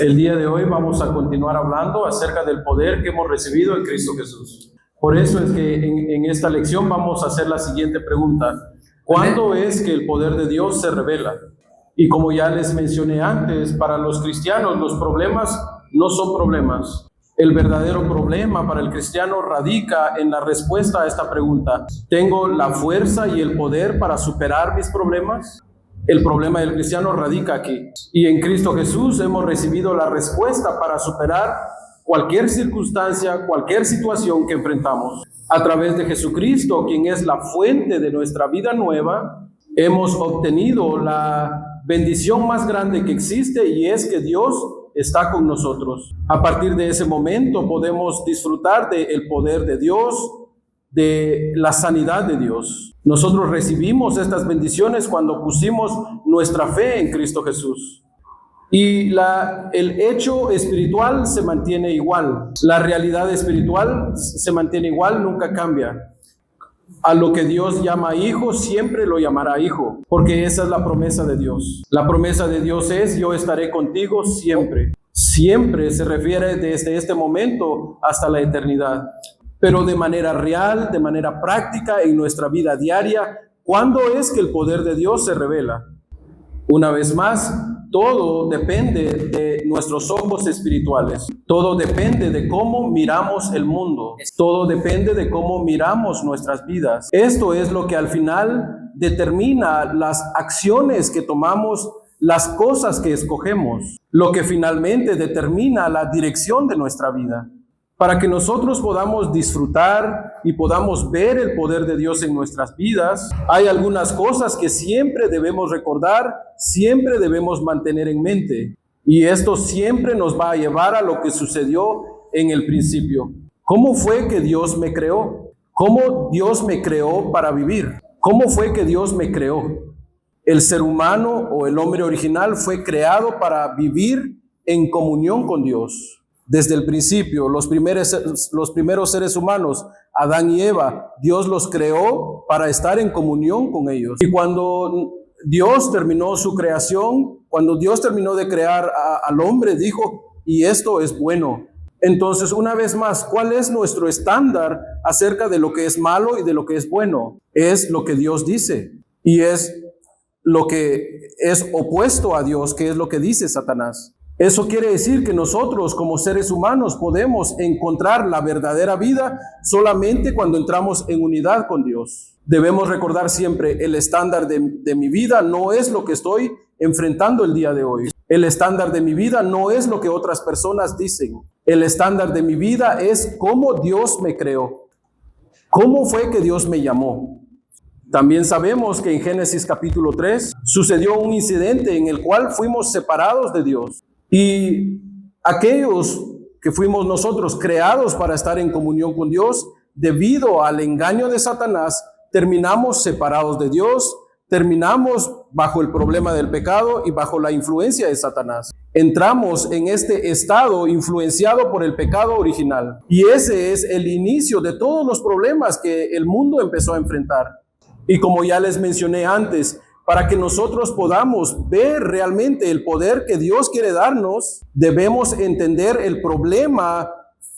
El día de hoy vamos a continuar hablando acerca del poder que hemos recibido en Cristo Jesús. Por eso es que en esta lección vamos a hacer la siguiente pregunta. ¿Cuándo es que el poder de Dios se revela? Y como ya les mencioné antes, para los cristianos los problemas no son problemas. El verdadero problema para el cristiano radica en la respuesta a esta pregunta. ¿Tengo la fuerza y el poder para superar mis problemas? El problema del cristiano radica aquí. Y en Cristo Jesús hemos recibido la respuesta para superar cualquier circunstancia, cualquier situación que enfrentamos. A través de Jesucristo, quien es la fuente de nuestra vida nueva, hemos obtenido la bendición más grande que existe, y es que Dios está con nosotros. A partir de ese momento podemos disfrutar del poder de Dios, de la sanidad de Dios. Nosotros recibimos estas bendiciones cuando pusimos nuestra fe en Cristo Jesús. Y el hecho espiritual se mantiene igual. La realidad espiritual se mantiene igual, nunca cambia. A lo que Dios llama hijo, siempre lo llamará hijo, porque esa es la promesa de Dios. La promesa de Dios es: yo estaré contigo siempre. Siempre se refiere desde este momento hasta la eternidad. Pero de manera real, de manera práctica, en nuestra vida diaria, ¿cuándo es que el poder de Dios se revela? Una vez más, todo depende de nuestros ojos espirituales. Todo depende de cómo miramos el mundo. Todo depende de cómo miramos nuestras vidas. Esto es lo que al final determina las acciones que tomamos, las cosas que escogemos, lo que finalmente determina la dirección de nuestra vida. Para que nosotros podamos disfrutar y podamos ver el poder de Dios en nuestras vidas, hay algunas cosas que siempre debemos recordar, siempre debemos mantener en mente. Y esto siempre nos va a llevar a lo que sucedió en el principio. ¿Cómo fue que Dios me creó? ¿Cómo Dios me creó para vivir? ¿Cómo fue que Dios me creó? El ser humano o el hombre original fue creado para vivir en comunión con Dios. Desde el principio, los primeros seres humanos, Adán y Eva, Dios los creó para estar en comunión con ellos. Y cuando Dios terminó su creación, cuando Dios terminó de crear al hombre, dijo: y esto es bueno. Entonces, una vez más, ¿cuál es nuestro estándar acerca de lo que es malo y de lo que es bueno? Es lo que Dios dice, y es lo que es opuesto a Dios, que es lo que dice Satanás. Eso quiere decir que nosotros como seres humanos podemos encontrar la verdadera vida solamente cuando entramos en unidad con Dios. Debemos recordar siempre: el estándar de mi vida no es lo que estoy enfrentando el día de hoy. El estándar de mi vida no es lo que otras personas dicen. El estándar de mi vida es cómo Dios me creó. ¿Cómo fue que Dios me llamó? También sabemos que en Génesis capítulo 3 sucedió un incidente en el cual fuimos separados de Dios. Y aquellos que fuimos nosotros creados para estar en comunión con Dios, debido al engaño de Satanás, terminamos separados de Dios, terminamos bajo el problema del pecado y bajo la influencia de Satanás. Entramos en este estado influenciado por el pecado original. Y ese es el inicio de todos los problemas que el mundo empezó a enfrentar. Y como ya les mencioné antes, para que nosotros podamos ver realmente el poder que Dios quiere darnos, debemos entender el problema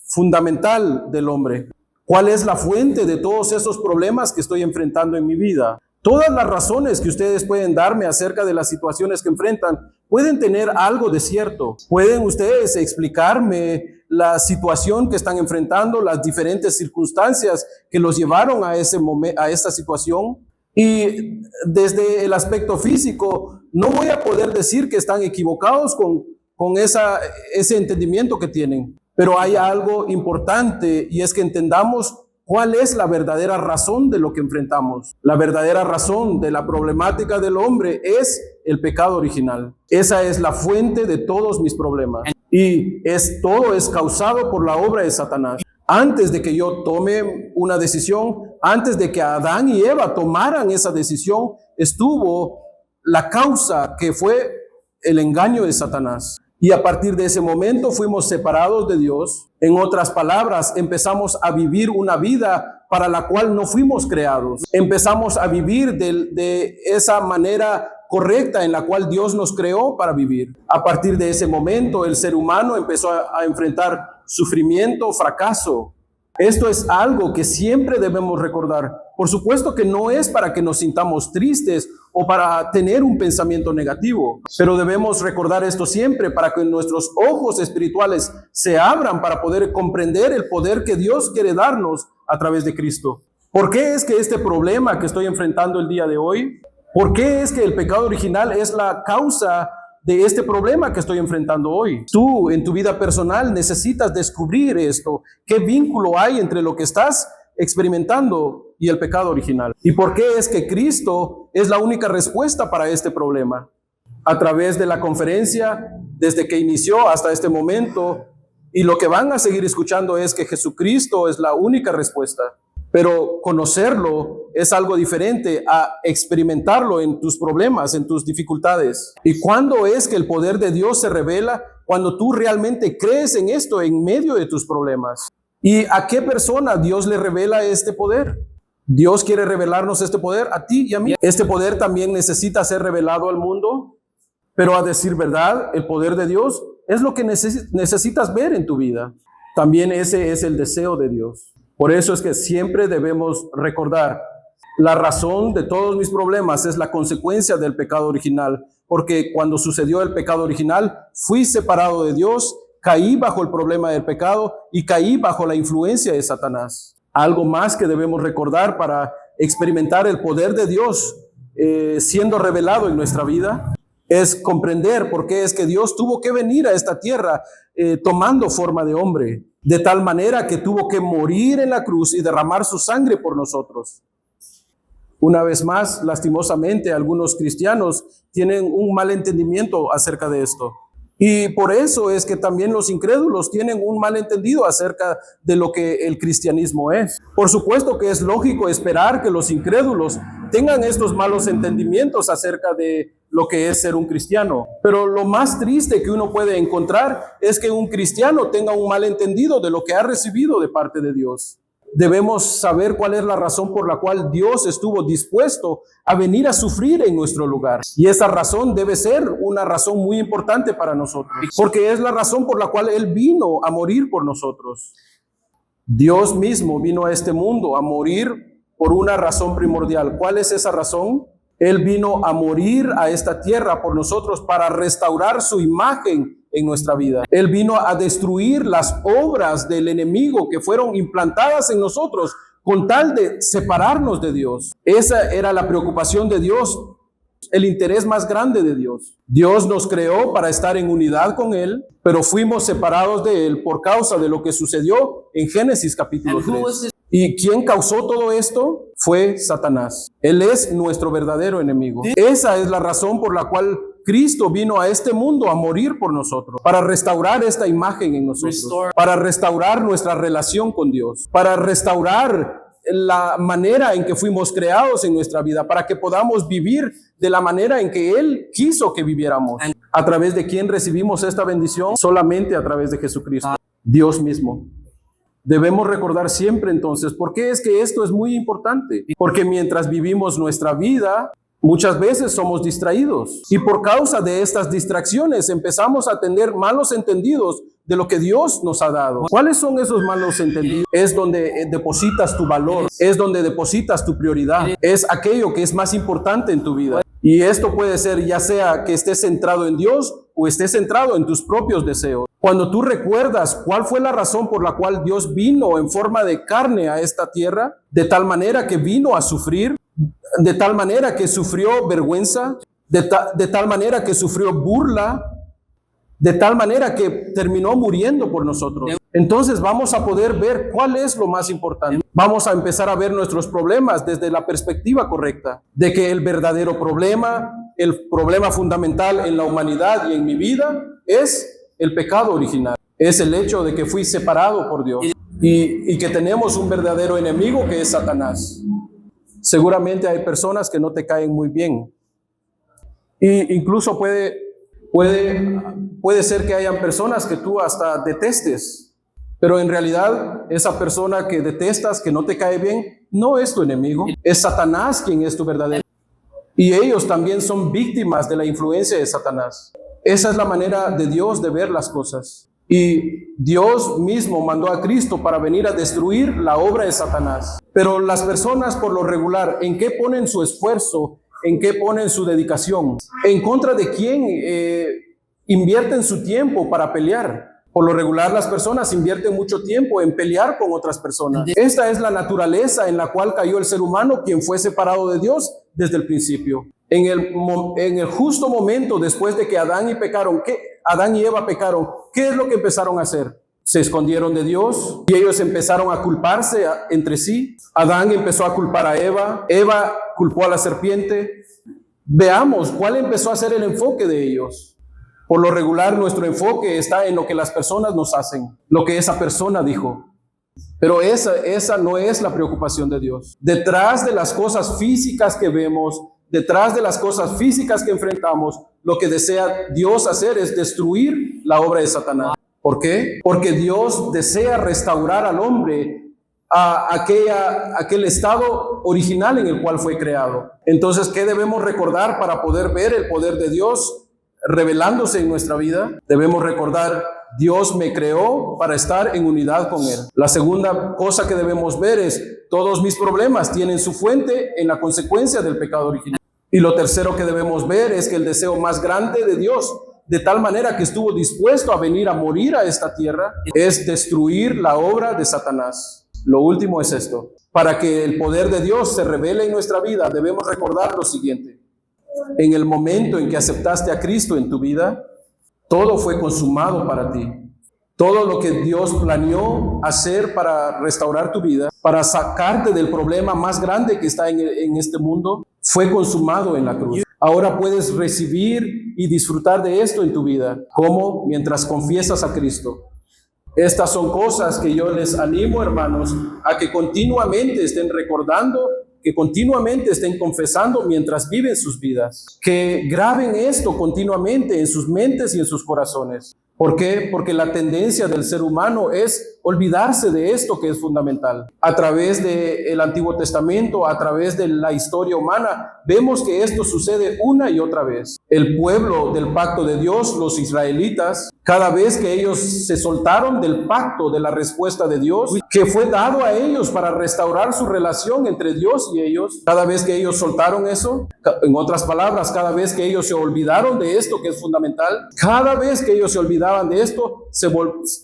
fundamental del hombre. ¿Cuál es la fuente de todos esos problemas que estoy enfrentando en mi vida? Todas las razones que ustedes pueden darme acerca de las situaciones que enfrentan pueden tener algo de cierto. Pueden ustedes explicarme la situación que están enfrentando, las diferentes circunstancias que los llevaron a esta situación. Y desde el aspecto físico, no voy a poder decir que están equivocados con ese entendimiento que tienen. Pero hay algo importante, y es que entendamos cuál es la verdadera razón de lo que enfrentamos. La verdadera razón de la problemática del hombre es el pecado original. Esa es la fuente de todos mis problemas. Y todo es causado por la obra de Satanás. Antes de que yo tome una decisión, antes de que Adán y Eva tomaran esa decisión, estuvo la causa, que fue el engaño de Satanás. Y a partir de ese momento fuimos separados de Dios. En otras palabras, empezamos a vivir una vida para la cual no fuimos creados. Empezamos a vivir de esa manera correcta en la cual Dios nos creó para vivir. A partir de ese momento, el ser humano empezó a enfrentar sufrimiento, fracaso. Esto es algo que siempre debemos recordar. Por supuesto que no es para que nos sintamos tristes o para tener un pensamiento negativo, pero debemos recordar esto siempre para que nuestros ojos espirituales se abran para poder comprender el poder que Dios quiere darnos a través de Cristo. ¿Por qué es que este problema que estoy enfrentando el día de hoy, por qué es que el pecado original es la causa de este problema que estoy enfrentando hoy? Tú en tu vida personal necesitas descubrir esto. ¿Qué vínculo hay entre lo que estás experimentando y el pecado original? ¿Y por qué es que Cristo es la única respuesta para este problema? A través de la conferencia, desde que inició hasta este momento, y lo que van a seguir escuchando es que Jesucristo es la única respuesta. Pero conocerlo es algo diferente a experimentarlo en tus problemas, en tus dificultades. ¿Y cuándo es que el poder de Dios se revela? Cuando tú realmente crees en esto en medio de tus problemas. ¿Y a qué persona Dios le revela este poder? Dios quiere revelarnos este poder a ti y a mí. Este poder también necesita ser revelado al mundo, pero a decir verdad, el poder de Dios es lo que necesitas ver en tu vida. También ese es el deseo de Dios. Por eso es que siempre debemos recordar, la razón de todos mis problemas es la consecuencia del pecado original, porque cuando sucedió el pecado original, fui separado de Dios, caí bajo el problema del pecado y caí bajo la influencia de Satanás. Algo más que debemos recordar para experimentar el poder de Dios siendo revelado en nuestra vida es comprender por qué es que Dios tuvo que venir a esta tierra tomando forma de hombre, de tal manera que tuvo que morir en la cruz y derramar su sangre por nosotros. Una vez más, lastimosamente, algunos cristianos tienen un mal entendimiento acerca de esto. Y por eso es que también los incrédulos tienen un mal entendido acerca de lo que el cristianismo es. Por supuesto que es lógico esperar que los incrédulos tengan estos malos entendimientos acerca de lo que es ser un cristiano. Pero lo más triste que uno puede encontrar es que un cristiano tenga un mal entendido de lo que ha recibido de parte de Dios. Debemos saber cuál es la razón por la cual Dios estuvo dispuesto a venir a sufrir en nuestro lugar. Y esa razón debe ser una razón muy importante para nosotros, porque es la razón por la cual Él vino a morir por nosotros. Dios mismo vino a este mundo a morir por una razón primordial. ¿Cuál es esa razón? Él vino a morir a esta tierra por nosotros para restaurar su imagen en nuestra vida. Él vino a destruir las obras del enemigo que fueron implantadas en nosotros con tal de separarnos de Dios. Esa era la preocupación de Dios, el interés más grande de Dios. Dios nos creó para estar en unidad con Él, pero fuimos separados de Él por causa de lo que sucedió en Génesis capítulo 3. ¿Y quién causó todo esto? Fue Satanás. Él es nuestro verdadero enemigo. Esa es la razón por la cual Cristo vino a este mundo a morir por nosotros, para restaurar esta imagen en nosotros, para restaurar nuestra relación con Dios, para restaurar la manera en que fuimos creados en nuestra vida, para que podamos vivir de la manera en que Él quiso que viviéramos. ¿A través de quién recibimos esta bendición? Solamente a través de Jesucristo, Dios mismo. Debemos recordar siempre entonces, ¿por qué es que esto es muy importante? Porque mientras vivimos nuestra vida, muchas veces somos distraídos y por causa de estas distracciones empezamos a tener malos entendidos de lo que Dios nos ha dado. ¿Cuáles son esos malos entendidos? Es donde depositas tu valor, es donde depositas tu prioridad, es aquello que es más importante en tu vida. Y esto puede ser ya sea que estés centrado en Dios o estés centrado en tus propios deseos. Cuando tú recuerdas cuál fue la razón por la cual Dios vino en forma de carne a esta tierra, de tal manera que vino a sufrir, de tal manera que sufrió vergüenza, de tal manera que sufrió burla, de tal manera que terminó muriendo por nosotros. Entonces vamos a poder ver cuál es lo más importante. Vamos a empezar a ver nuestros problemas desde la perspectiva correcta, de que el verdadero problema, el problema fundamental en la humanidad y en mi vida es el pecado original. Es el hecho de que fui separado por Dios y que tenemos un verdadero enemigo que es Satanás. Seguramente hay personas que no te caen muy bien. E incluso puede ser que hayan personas que tú hasta detestes. Pero en realidad, esa persona que detestas, que no te cae bien, no es tu enemigo. Es Satanás quien es tu verdadero. Y ellos también son víctimas de la influencia de Satanás. Esa es la manera de Dios de ver las cosas. Y Dios mismo mandó a Cristo para venir a destruir la obra de Satanás. Pero las personas por lo regular, ¿en qué ponen su esfuerzo? ¿En qué ponen su dedicación? ¿En contra de quién invierten su tiempo para pelear? Por lo regular, las personas invierten mucho tiempo en pelear con otras personas. Esta es la naturaleza en la cual cayó el ser humano, quien fue separado de Dios desde el principio. En el justo momento después de que Adán y Eva pecaron, ¿qué es lo que empezaron a hacer? Se escondieron de Dios y ellos empezaron a culparse entre sí. Adán empezó a culpar a Eva, Eva culpó a la serpiente. Veamos cuál empezó a ser el enfoque de ellos. Por lo regular, nuestro enfoque está en lo que las personas nos hacen, lo que esa persona dijo. Pero esa no es la preocupación de Dios. Detrás de las cosas físicas que vemos, detrás de las cosas físicas que enfrentamos, lo que desea Dios hacer es destruir la obra de Satanás. ¿Por qué? Porque Dios desea restaurar al hombre a aquel estado original en el cual fue creado. Entonces, ¿qué debemos recordar para poder ver el poder de Dios revelándose en nuestra vida? Debemos recordar: Dios me creó para estar en unidad con Él. La segunda cosa que debemos ver es: todos mis problemas tienen su fuente en la consecuencia del pecado original. Y lo tercero que debemos ver es que el deseo más grande de Dios, de tal manera que estuvo dispuesto a venir a morir a esta tierra, es destruir la obra de Satanás. Lo último es esto: para que el poder de Dios se revele en nuestra vida, debemos recordar lo siguiente: en el momento en que aceptaste a Cristo en tu vida, todo fue consumado para ti. Todo lo que Dios planeó hacer para restaurar tu vida, para sacarte del problema más grande que está en este mundo, fue consumado en la cruz. Ahora puedes recibir y disfrutar de esto en tu vida. ¿Cómo? Mientras confiesas a Cristo. Estas son cosas que yo les animo, hermanos, a que continuamente estén recordando, que continuamente estén confesando mientras viven sus vidas, que graben esto continuamente en sus mentes y en sus corazones. ¿Por qué? Porque la tendencia del ser humano es olvidarse de esto que es fundamental. A través del Antiguo Testamento, a través de la historia humana, vemos que esto sucede una y otra vez. El pueblo del pacto de Dios, los israelitas, cada vez que ellos se soltaron del pacto, de la respuesta de Dios, que fue dado a ellos para restaurar su relación entre Dios y ellos, cada vez que ellos soltaron eso, en otras palabras, cada vez que ellos se olvidaron de esto que es fundamental, cada vez que ellos se olvidaban de esto, se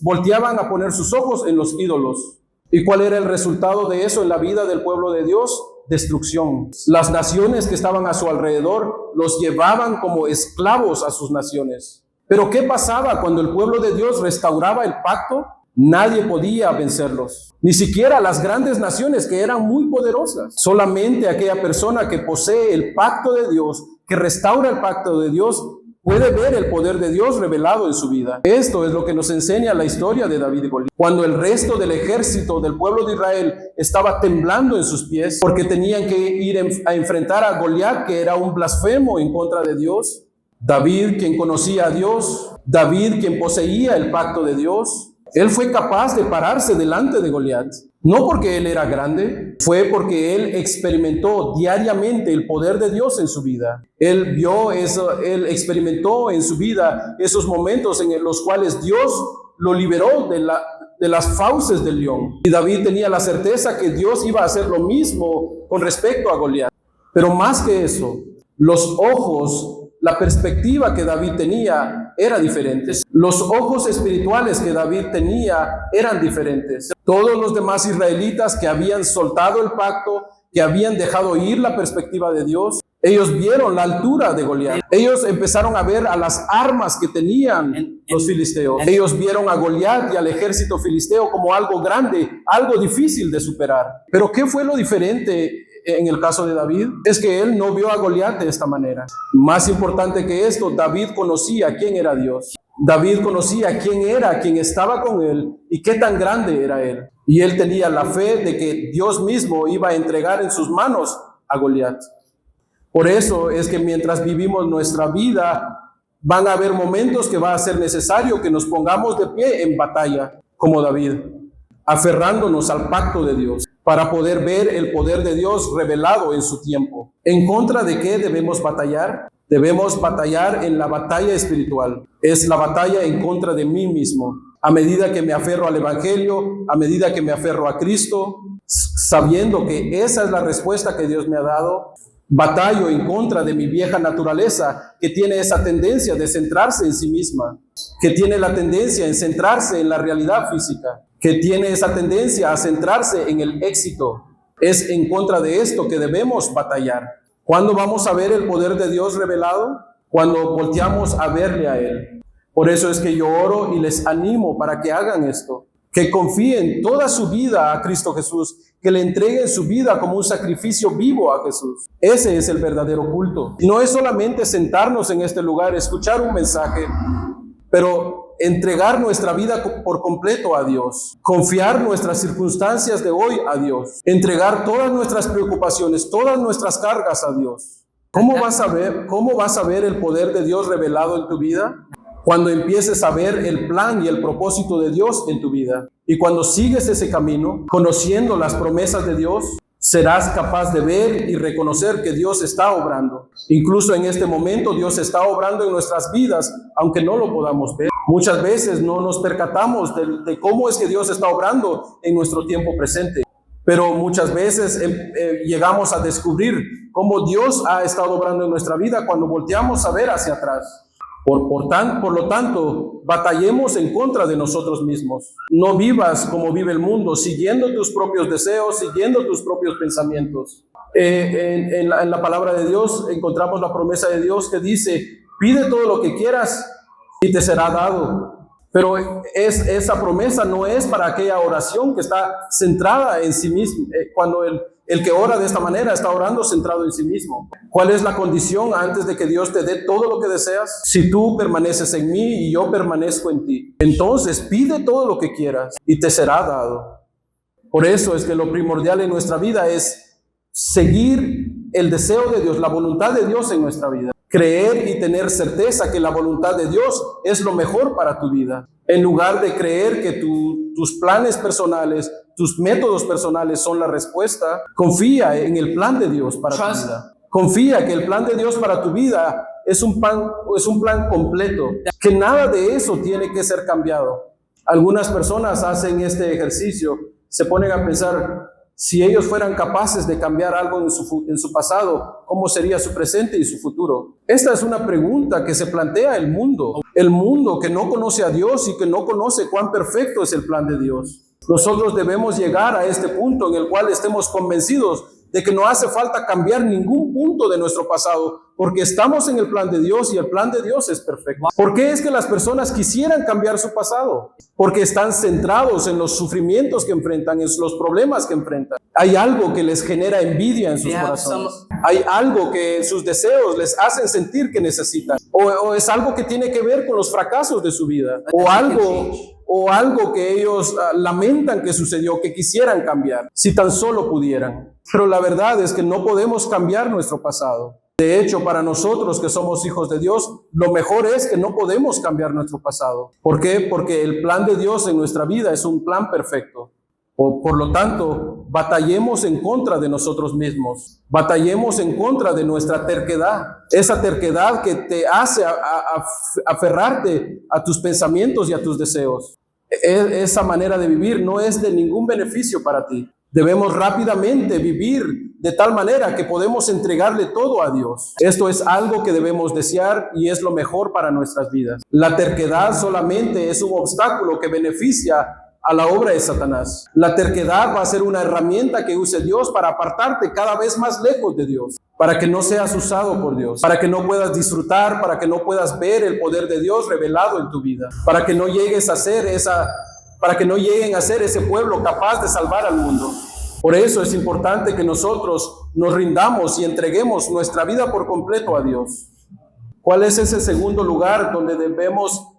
volteaban a poner sus ojos en los ídolos. ¿Y cuál era el resultado de eso en la vida del pueblo de Dios? Destrucción. Las naciones que estaban a su alrededor los llevaban como esclavos a sus naciones. Pero ¿qué pasaba cuando el pueblo de Dios restauraba el pacto? Nadie podía vencerlos, ni siquiera las grandes naciones que eran muy poderosas. Solamente aquella persona que posee el pacto de Dios, que restaura el pacto de Dios, puede ver el poder de Dios revelado en su vida. Esto es lo que nos enseña la historia de David y Goliat. Cuando el resto del ejército del pueblo de Israel estaba temblando en sus pies porque tenían que ir a enfrentar a Goliat, que era un blasfemo en contra de Dios, David, quien conocía a Dios, David, quien poseía el pacto de Dios, él fue capaz de pararse delante de Goliat. No porque él era grande, fue porque él experimentó diariamente el poder de Dios en su vida. Él vio eso, él experimentó en su vida esos momentos en los cuales Dios lo liberó de las fauces del león. Y David tenía la certeza que Dios iba a hacer lo mismo con respecto a Goliat. Pero más que eso, los ojos, la perspectiva que David tenía era diferente. Los ojos espirituales que David tenía eran diferentes. Todos los demás israelitas que habían soltado el pacto, que habían dejado ir la perspectiva de Dios, ellos vieron la altura de Goliat. Ellos empezaron a ver a las armas que tenían los filisteos. Ellos vieron a Goliat y al ejército filisteo como algo grande, algo difícil de superar. Pero ¿qué fue lo diferente en el caso de David? Es que él no vio a Goliat de esta manera. Más importante que esto, David conocía quién era Dios. David conocía quién era, quién estaba con él y qué tan grande era él. Y él tenía la fe de que Dios mismo iba a entregar en sus manos a Goliat. Por eso es que mientras vivimos nuestra vida, van a haber momentos que va a ser necesario que nos pongamos de pie en batalla como David, aferrándonos al pacto de Dios para poder ver el poder de Dios revelado en su tiempo. ¿En contra de qué debemos batallar? Debemos batallar en la batalla espiritual. Es la batalla en contra de mí mismo. A medida que me aferro al Evangelio, a medida que me aferro a Cristo, sabiendo que esa es la respuesta que Dios me ha dado, batallo en contra de mi vieja naturaleza, que tiene esa tendencia de centrarse en sí misma, que tiene la tendencia en centrarse en la realidad física, que tiene esa tendencia a centrarse en el éxito. Es en contra de esto que debemos batallar. ¿Cuándo vamos a ver el poder de Dios revelado? Cuando volteamos a verle a Él. Por eso es que yo oro y les animo para que hagan esto, que confíen toda su vida a Cristo Jesús, que le entreguen su vida como un sacrificio vivo a Jesús. Ese es el verdadero culto. No es solamente sentarnos en este lugar, escuchar un mensaje, pero entregar nuestra vida por completo a Dios, confiar nuestras circunstancias de hoy a Dios, entregar todas nuestras preocupaciones, todas nuestras cargas a Dios. ¿Cómo vas a ver el poder de Dios revelado en tu vida? Cuando empieces a ver el plan y el propósito de Dios en tu vida. Y cuando sigues ese camino, conociendo las promesas de Dios, serás capaz de ver y reconocer que Dios está obrando. Incluso en este momento Dios está obrando en nuestras vidas, aunque no lo podamos ver. Muchas veces no nos percatamos de cómo es que Dios está obrando en nuestro tiempo presente. Pero muchas veces llegamos a descubrir cómo Dios ha estado obrando en nuestra vida cuando volteamos a ver hacia atrás. Por lo tanto, batallemos en contra de nosotros mismos. No vivas como vive el mundo, siguiendo tus propios deseos, siguiendo tus propios pensamientos. En la palabra de Dios encontramos la promesa de Dios que dice: pide todo lo que quieras y te será dado. Pero esa promesa no es para aquella oración que está centrada en sí mismo. Cuando el que ora de esta manera está orando centrado en sí mismo. ¿Cuál es la condición antes de que Dios te dé todo lo que deseas? Si tú permaneces en mí y yo permanezco en ti, entonces pide todo lo que quieras y te será dado. Por eso es que lo primordial en nuestra vida es seguir el deseo de Dios, la voluntad de Dios en nuestra vida. Creer y tener certeza que la voluntad de Dios es lo mejor para tu vida. En lugar de creer que tus planes personales, tus métodos personales son la respuesta, confía en el plan de Dios para tu vida. Confía que el plan de Dios para tu vida es un plan completo, que nada de eso tiene que ser cambiado. Algunas personas hacen este ejercicio, se ponen a pensar: si ellos fueran capaces de cambiar algo en su pasado, ¿cómo sería su presente y su futuro? Esta es una pregunta que se plantea el mundo que no conoce a Dios y que no conoce cuán perfecto es el plan de Dios. Nosotros debemos llegar a este punto en el cual estemos convencidos de que no hace falta cambiar ningún punto de nuestro pasado, porque estamos en el plan de Dios y el plan de Dios es perfecto. ¿Por qué es que las personas quisieran cambiar su pasado? Porque están centrados en los sufrimientos que enfrentan, en los problemas que enfrentan. Hay algo que les genera envidia en sus corazones. Hay algo que sus deseos les hacen sentir que necesitan. O es algo que tiene que ver con los fracasos de su vida. O algo que ellos lamentan que sucedió, que quisieran cambiar, si tan solo pudieran. Pero la verdad es que no podemos cambiar nuestro pasado. De hecho, para nosotros que somos hijos de Dios, lo mejor es que no podemos cambiar nuestro pasado. ¿Por qué? Porque el plan de Dios en nuestra vida es un plan perfecto. Por lo tanto, batallemos en contra de nosotros mismos. Batallemos en contra de nuestra terquedad. Esa terquedad que te hace aferrarte a tus pensamientos y a tus deseos. Esa manera de vivir no es de ningún beneficio para ti. Debemos rápidamente vivir de tal manera que podemos entregarle todo a Dios. Esto es algo que debemos desear y es lo mejor para nuestras vidas. La terquedad solamente es un obstáculo que beneficia a la obra de Satanás. La terquedad va a ser una herramienta que use Dios para apartarte cada vez más lejos de Dios, para que no seas usado por Dios, para que no puedas disfrutar, para que no puedas ver el poder de Dios revelado en tu vida, para que no lleguen a ser ese pueblo capaz de salvar al mundo. Por eso es importante que nosotros nos rindamos y entreguemos nuestra vida por completo a Dios. ¿Cuál es ese segundo lugar donde debemos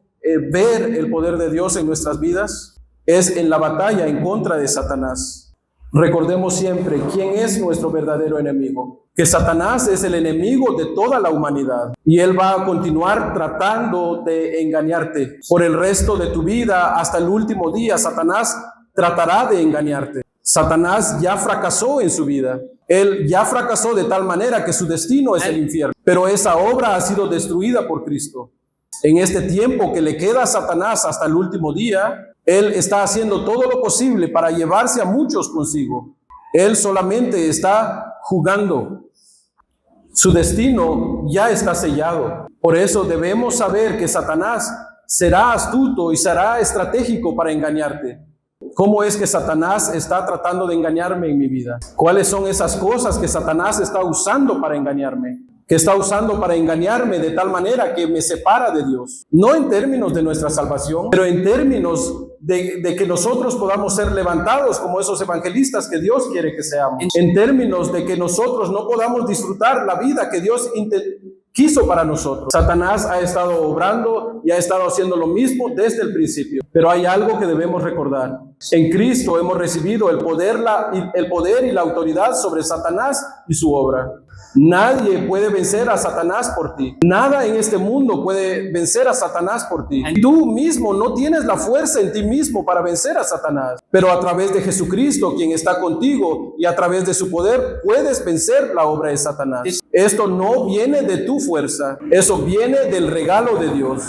ver el poder de Dios en nuestras vidas? Es en la batalla en contra de Satanás. Recordemos siempre quién es nuestro verdadero enemigo, que Satanás es el enemigo de toda la humanidad y él va a continuar tratando de engañarte por el resto de tu vida hasta el último día. Satanás tratará de engañarte. Satanás ya fracasó en su vida. Él ya fracasó de tal manera que su destino es el infierno, pero esa obra ha sido destruida por Cristo. En este tiempo que le queda a Satanás hasta el último día, él está haciendo todo lo posible para llevarse a muchos consigo. Él solamente está jugando. Su destino ya está sellado. Por eso debemos saber que Satanás será astuto y será estratégico para engañarte. ¿Cómo es que Satanás está tratando de engañarme en mi vida? ¿Cuáles son esas cosas que Satanás está usando para engañarme? Que está usando para engañarme de tal manera que me separa de Dios. No en términos de nuestra salvación, pero en términos de que nosotros podamos ser levantados como esos evangelistas que Dios quiere que seamos. En términos de que nosotros no podamos disfrutar la vida que Dios quiso para nosotros. Satanás ha estado obrando y ha estado haciendo lo mismo desde el principio. Pero hay algo que debemos recordar. En Cristo hemos recibido el poder y la autoridad sobre Satanás y su obra. Nadie puede vencer a Satanás por ti. Nada en este mundo puede vencer a Satanás por ti. Tú mismo no tienes la fuerza en ti mismo para vencer a Satanás. Pero a través de Jesucristo, quien está contigo, y a través de su poder, puedes vencer la obra de Satanás. Esto no viene de tu fuerza. Eso viene del regalo de Dios.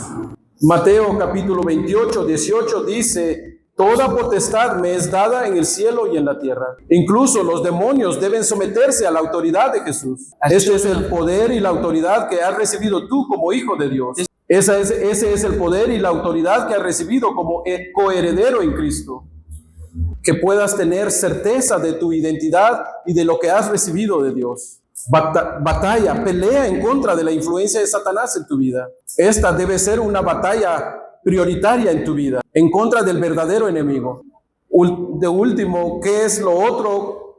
Mateo capítulo 28, 18 dice: toda potestad me es dada en el cielo y en la tierra. Incluso los demonios deben someterse a la autoridad de Jesús. Este es el poder y la autoridad que has recibido tú como hijo de Dios. Ese es el poder y la autoridad que has recibido como coheredero en Cristo. Que puedas tener certeza de tu identidad y de lo que has recibido de Dios. Batalla, pelea en contra de la influencia de Satanás en tu vida. Esta debe ser una batalla prioritaria en tu vida, en contra del verdadero enemigo. De último, ¿qué es lo otro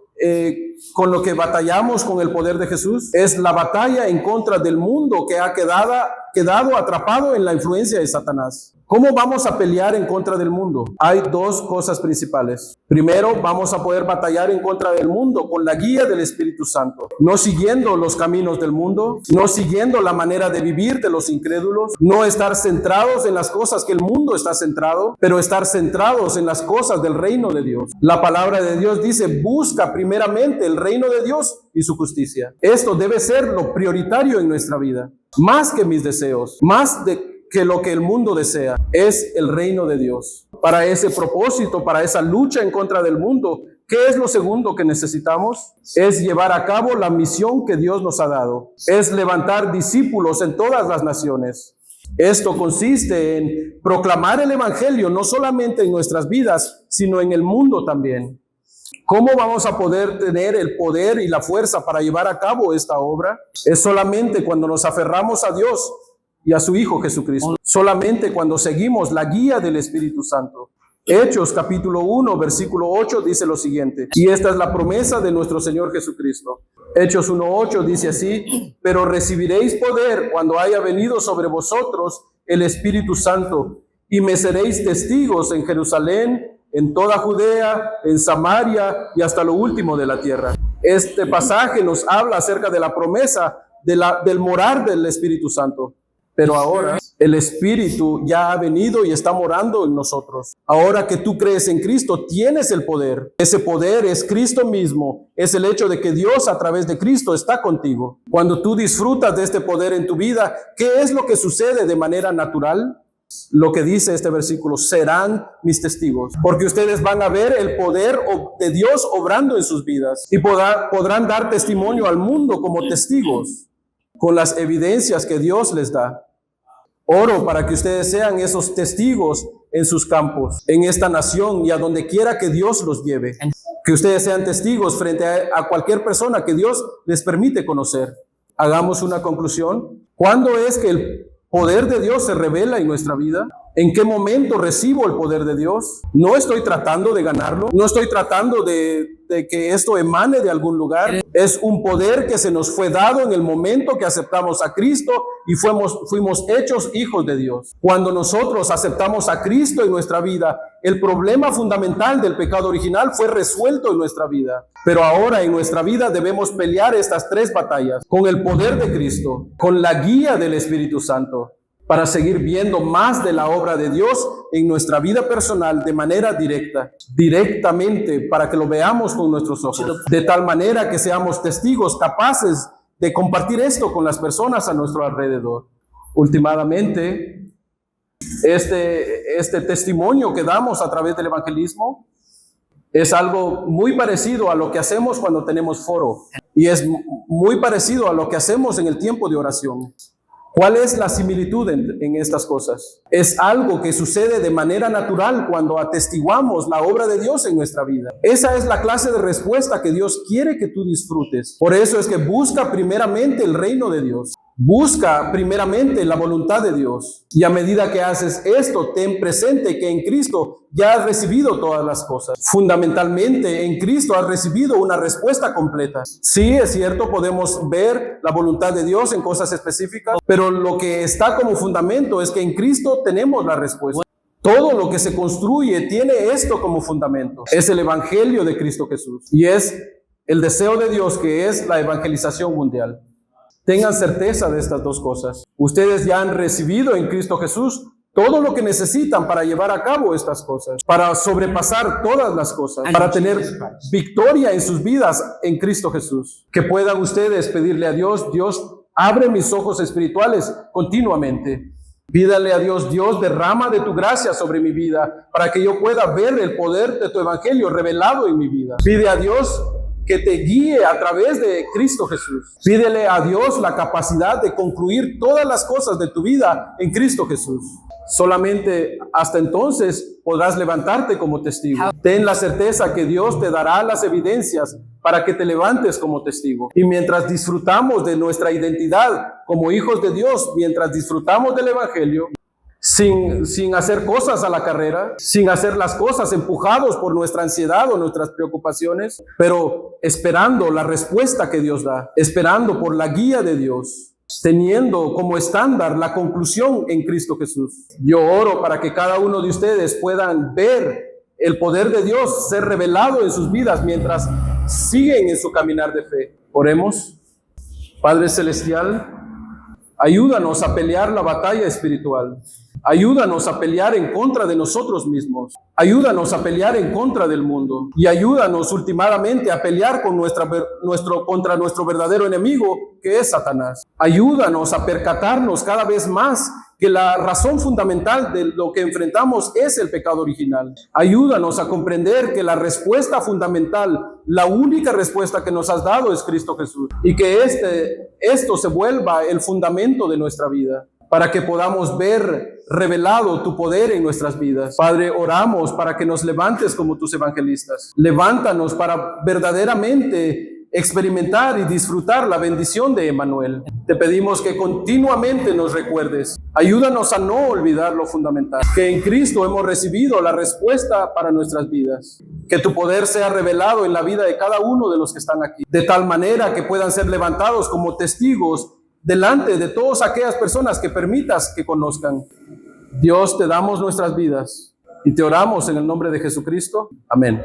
con lo que batallamos con el poder de Jesús? Es la batalla en contra del mundo que ha quedado atrapado en la influencia de Satanás. ¿Cómo vamos a pelear en contra del mundo? Hay dos cosas principales. Primero, vamos a poder batallar en contra del mundo con la guía del Espíritu Santo, no siguiendo los caminos del mundo, no siguiendo la manera de vivir de los incrédulos, no estar centrados en las cosas que el mundo está centrado, pero estar centrados en las cosas del reino de Dios. La palabra de Dios dice: busca primeramente el reino de Dios y su justicia. Esto debe ser lo prioritario en nuestra vida, más que mis deseos, que lo que el mundo desea, es el reino de Dios. Para ese propósito, para esa lucha en contra del mundo, ¿qué es lo segundo que necesitamos? Es llevar a cabo la misión que Dios nos ha dado. Es levantar discípulos en todas las naciones. Esto consiste en proclamar el evangelio no solamente en nuestras vidas, sino en el mundo también. ¿Cómo vamos a poder tener el poder y la fuerza para llevar a cabo esta obra? Es solamente cuando nos aferramos a Dios y a su Hijo Jesucristo. Solamente cuando seguimos la guía del Espíritu Santo. Hechos capítulo 1 versículo 8 dice lo siguiente: y esta es la promesa de nuestro Señor Jesucristo. Hechos 1:8 dice así: pero recibiréis poder cuando haya venido sobre vosotros el Espíritu Santo, y me seréis testigos en Jerusalén, en toda Judea, en Samaria y hasta lo último de la tierra. Este pasaje nos habla acerca de la promesa del morar del Espíritu Santo. Pero ahora el Espíritu ya ha venido y está morando en nosotros. Ahora que tú crees en Cristo, tienes el poder. Ese poder es Cristo mismo. Es el hecho de que Dios a través de Cristo está contigo. Cuando tú disfrutas de este poder en tu vida, ¿qué es lo que sucede de manera natural? Lo que dice este versículo: serán mis testigos. Porque ustedes van a ver el poder de Dios obrando en sus vidas. Y podrán dar testimonio al mundo como testigos, con las evidencias que Dios les da. Oro para que ustedes sean esos testigos en sus campos, en esta nación y a donde quiera que Dios los lleve. Que ustedes sean testigos frente a cualquier persona que Dios les permite conocer. Hagamos una conclusión. ¿Cuándo es que el poder de Dios se revela en nuestra vida? ¿En qué momento recibo el poder de Dios? No estoy tratando de ganarlo, no estoy tratando de que esto emane de algún lugar. Es un poder que se nos fue dado en el momento que aceptamos a Cristo y fuimos hechos hijos de Dios. Cuando nosotros aceptamos a Cristo en nuestra vida, el problema fundamental del pecado original fue resuelto en nuestra vida. Pero ahora en nuestra vida debemos pelear estas tres batallas con el poder de Cristo, con la guía del Espíritu Santo, para seguir viendo más de la obra de Dios en nuestra vida personal de manera directamente, para que lo veamos con nuestros ojos, de tal manera que seamos testigos capaces de compartir esto con las personas a nuestro alrededor. Últimamente, este testimonio que damos a través del evangelismo es algo muy parecido a lo que hacemos cuando tenemos foro, y es muy parecido a lo que hacemos en el tiempo de oración. ¿Cuál es la similitud en estas cosas? Es algo que sucede de manera natural cuando atestiguamos la obra de Dios en nuestra vida. Esa es la clase de respuesta que Dios quiere que tú disfrutes. Por eso es que busca primeramente el reino de Dios. Busca primeramente la voluntad de Dios. Y a medida que haces esto, ten presente que en Cristo ya has recibido todas las cosas. Fundamentalmente, en Cristo has recibido una respuesta completa. Sí, es cierto, podemos ver la voluntad de Dios en cosas específicas, pero lo que está como fundamento es que en Cristo tenemos la respuesta. Todo lo que se construye tiene esto como fundamento. Es el evangelio de Cristo Jesús. Y es el deseo de Dios, que es la evangelización mundial. Tengan certeza de estas dos cosas. Ustedes ya han recibido en Cristo Jesús todo lo que necesitan para llevar a cabo estas cosas, para sobrepasar todas las cosas, para tener victoria en sus vidas en Cristo Jesús. Que puedan ustedes pedirle a Dios: Dios, abre mis ojos espirituales continuamente. Pídale a Dios: Dios, derrama de tu gracia sobre mi vida para que yo pueda ver el poder de tu evangelio revelado en mi vida. Pide a Dios que te guíe a través de Cristo Jesús. Pídele a Dios la capacidad de concluir todas las cosas de tu vida en Cristo Jesús. Solamente hasta entonces podrás levantarte como testigo. Ten la certeza que Dios te dará las evidencias para que te levantes como testigo. Y mientras disfrutamos de nuestra identidad como hijos de Dios, mientras disfrutamos del evangelio, sin hacer cosas a la carrera, sin hacer las cosas empujados por nuestra ansiedad o nuestras preocupaciones, pero esperando la respuesta que Dios da, esperando por la guía de Dios, teniendo como estándar la conclusión en Cristo Jesús. Yo oro para que cada uno de ustedes puedan ver el poder de Dios ser revelado en sus vidas mientras siguen en su caminar de fe. Oremos. Padre Celestial, ayúdanos a pelear la batalla espiritual. Ayúdanos a pelear en contra de nosotros mismos. Ayúdanos a pelear en contra del mundo. Y ayúdanos últimamente a pelear contra nuestro verdadero enemigo, que es Satanás. Ayúdanos a percatarnos cada vez más que la razón fundamental de lo que enfrentamos es el pecado original. Ayúdanos a comprender que la respuesta fundamental, la única respuesta que nos has dado, es Cristo Jesús. Y que esto se vuelva el fundamento de nuestra vida, para que podamos ver revelado tu poder en nuestras vidas. Padre, oramos para que nos levantes como tus evangelistas. Levántanos para verdaderamente experimentar y disfrutar la bendición de Emmanuel. Te pedimos que continuamente nos recuerdes. Ayúdanos a no olvidar lo fundamental, que en Cristo hemos recibido la respuesta para nuestras vidas. Que tu poder sea revelado en la vida de cada uno de los que están aquí, de tal manera que puedan ser levantados como testigos delante de todas aquellas personas que permitas que conozcan. Dios, te damos nuestras vidas y te oramos en el nombre de Jesucristo. Amén.